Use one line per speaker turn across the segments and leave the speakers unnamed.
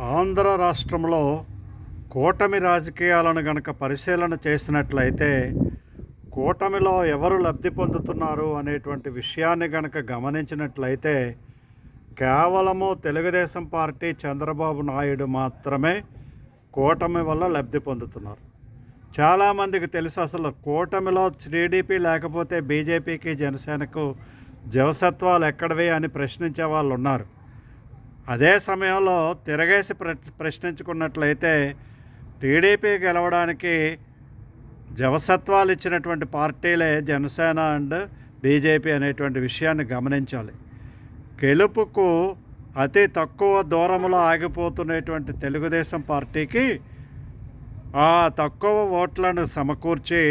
ఆంధ్ర రాష్ట్రంలో కూటమి రాజకీయాలను గనక పరిశీలన చేసినట్లయితే కూటమిలో ఎవరు లబ్ధి పొందుతున్నారు అనేటువంటి విషయాన్ని గనక గమనించినట్లయితే కేవలము తెలుగుదేశం పార్టీ చంద్రబాబు నాయుడు మాత్రమే కూటమి వల్ల లబ్ధి పొందుతున్నారు. చాలామందికి తెలుసు అసలు కూటమిలో టీడీపీ లేకపోతే బీజేపీకి జనసేనకు జవసత్వాలు ఎక్కడవి అని ప్రశ్నించే వాళ్ళు ఉన్నారు. అదే సమయంలో తిరగేసి ప్రశ్నించుకున్నట్లయితే టీడీపీ గెలవడానికి జవసత్వాలు ఇచ్చినటువంటి పార్టీలే జనసేన అండ్ బీజేపీ అనేటువంటి విషయాన్ని గమనించాలి. గెలుపుకు అతి తక్కువ దూరంలో ఆగిపోతున్నటువంటి తెలుగుదేశం పార్టీకి ఆ తక్కువ ఓట్లను సమకూర్చి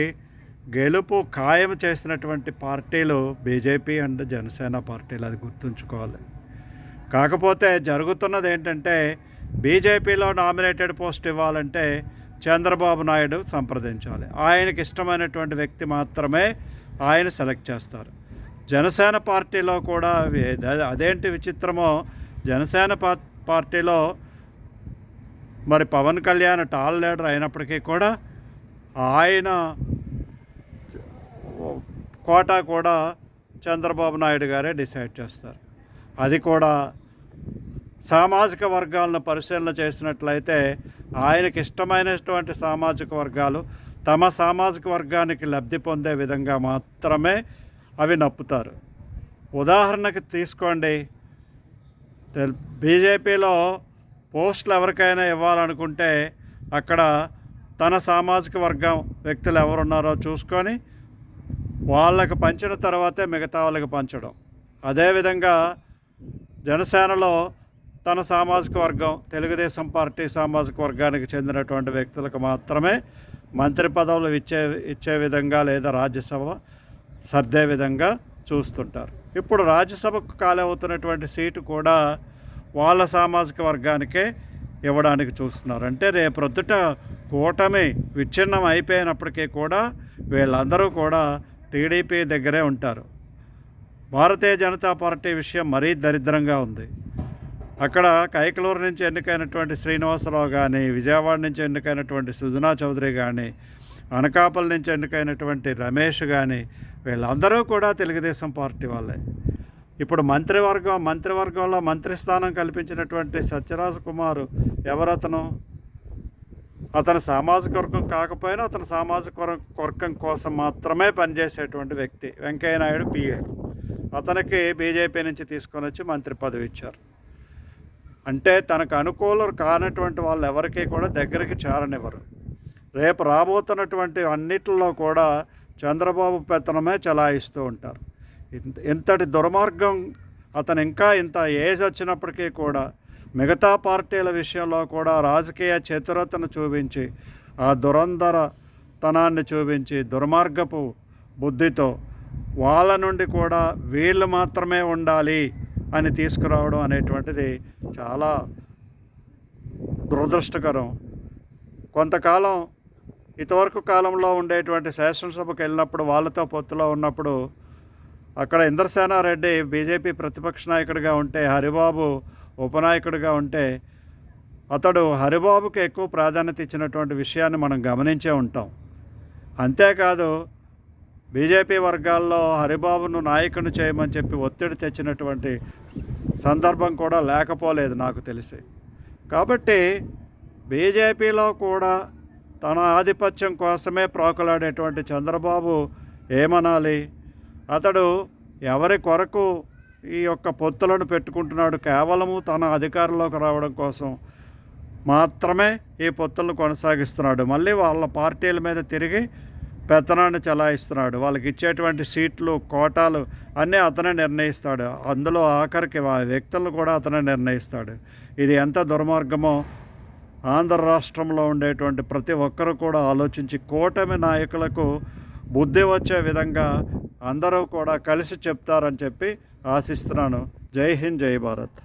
గెలుపు ఖాయం చేసినటువంటి పార్టీలు బీజేపీ అండ్ జనసేన పార్టీలు, అది గుర్తుంచుకోవాలి. కాకపోతే జరుగుతున్నది ఏంటంటే బీజేపీలో నామినేటెడ్ పోస్ట్ ఇవ్వాలంటే చంద్రబాబు నాయుడు సంప్రదించాలి. ఆయనకి ఇష్టమైనటువంటి వ్యక్తి మాత్రమే ఆయన సెలెక్ట్ చేస్తారు. జనసేన పార్టీలో కూడా అదేంటి విచిత్రమో, జనసేన పార్టీలో మరి పవన్ కళ్యాణ్ టాల్ లీడర్ అయినప్పటికీ కూడా ఆయన కోటా కూడా చంద్రబాబు నాయుడు గారే డిసైడ్ చేస్తారు. అది కూడా సామాజిక వర్గాలను పరిశీలన చేసినట్లయితే ఆయనకి ఇష్టమైనటువంటి సామాజిక వర్గాలు తమ సామాజిక వర్గానికి లబ్ధి పొందే విధంగా మాత్రమే అవి నప్పుతారు. ఉదాహరణకి తీసుకోండి, బీజేపీలో పోస్టులు ఎవరికైనా ఇవ్వాలనుకుంటే అక్కడ తన సామాజిక వర్గం వ్యక్తులు ఎవరున్నారో చూసుకొని వాళ్ళకి పంచిన తర్వాతే మిగతా వాళ్ళకి పంచడం. అదేవిధంగా జనసేనలో తన సామాజిక వర్గం తెలుగుదేశం పార్టీ సామాజిక వర్గానికి చెందినటువంటి వ్యక్తులకు మాత్రమే మంత్రి పదవులు ఇచ్చే విధంగా లేదా రాజ్యసభ సర్దే విధంగా చూస్తుంటారు. ఇప్పుడు రాజ్యసభకు ఖాళీ అవుతున్నటువంటి సీటు కూడా వాళ్ళ సామాజిక వర్గానికే ఇవ్వడానికి చూస్తున్నారు. అంటే రేపొద్దుట కూటమి విచ్ఛిన్నం అయిపోయినప్పటికీ కూడా వీళ్ళందరూ కూడా టీడీపీ దగ్గరే ఉంటారు. భారతీయ జనతా పార్టీ విషయం మరీ దరిద్రంగా ఉంది. అక్కడ కైకలూరు నుంచి ఎన్నికైనటువంటి శ్రీనివాసరావు కానీ, విజయవాడ నుంచి ఎన్నికైనటువంటి సుజనా చౌదరి కానీ, అనకాపల్లి నుంచి ఎన్నికైనటువంటి రమేష్ కానీ వీళ్ళందరూ కూడా తెలుగుదేశం పార్టీ వాళ్ళే. ఇప్పుడు మంత్రివర్గంలో మంత్రి స్థానం కల్పించినటువంటి సత్యరాజ్ కుమార్ ఎవరతను? అతను సామాజిక వర్గం కాకపోయినా అతను సామాజిక వర్గం కోసం మాత్రమే పనిచేసేటువంటి వ్యక్తి. వెంకయ్యనాయుడు పిఏ, అతనికి బీజేపీ నుంచి తీసుకొని వచ్చి మంత్రి పదవి ఇచ్చారు. అంటే తనకు అనుకూలం కానటువంటి వాళ్ళు ఎవరికి కూడా దగ్గరికి చేరనివ్వరు. రేపు రాబోతున్నటువంటి అన్నిటిలో కూడా చంద్రబాబు పెత్తనమే చలాయిస్తూ ఉంటారు. ఇంతటి దుర్మార్గం అతను ఇంకా ఇంత ఏజ్ వచ్చినప్పటికీ కూడా మిగతా పార్టీల విషయంలో కూడా రాజకీయ చతురతను చూపించి ఆ దురంధరతనాన్ని చూపించి దుర్మార్గపు బుద్ధితో వాళ్ళ నుండి కూడా వీళ్ళు మాత్రమే ఉండాలి అని తీసుకురావడం అనేటువంటిది చాలా దురదృష్టకరం. కొంతకాలం ఇంతవరకు కాలంలో ఉండేటువంటి శాసనసభకు వెళ్ళినప్పుడు వాళ్ళతో పొత్తులో ఉన్నప్పుడు అక్కడ ఇంద్రసేనారెడ్డి బీజేపీ ప్రతిపక్ష నాయకుడిగా ఉంటే, హరిబాబు ఉపనాయకుడిగా ఉంటే అతడు హరిబాబుకి ఎక్కువ ప్రాధాన్యత ఇచ్చినటువంటి విషయాన్ని మనం గమనించే ఉంటాం. అంతేకాదు బీజేపీ వర్గాల్లో హరిబాబును నాయకుని చేయమని చెప్పి ఒత్తిడి తెచ్చినటువంటి సందర్భం కూడా లేకపోలేదు నాకు తెలిసి. కాబట్టి బీజేపీలో కూడా తన ఆధిపత్యం కోసమే ప్రాకులాడేటువంటి చంద్రబాబు ఏమనాలి? అతడు ఎవరి కొరకు ఈ యొక్క పొత్తులను పెట్టుకుంటున్నాడు? కేవలము తన అధికారంలోకి రావడం కోసం మాత్రమే ఈ పొత్తులను కొనసాగిస్తున్నాడు. మళ్ళీ వాళ్ళ పార్టీల మీద తిరిగి పెత్తనాన్ని చలాయిస్తున్నాడు. వాళ్ళకి ఇచ్చేటువంటి సీట్లు, కోటాలు అన్నీ అతనే నిర్ణయిస్తాడు. అందులో ఆఖరికి వ్యక్తులను కూడా అతనే నిర్ణయిస్తాడు. ఇది ఎంత దుర్మార్గమో ఆంధ్ర రాష్ట్రంలో ఉండేటువంటి ప్రతి ఒక్కరూ కూడా ఆలోచించి కూటమి నాయకులకు బుద్ధి వచ్చే విధంగా అందరూ కూడా కలిసి చెప్తారని చెప్పి ఆశిస్తున్నాను. జై హింద్, జై భారత్.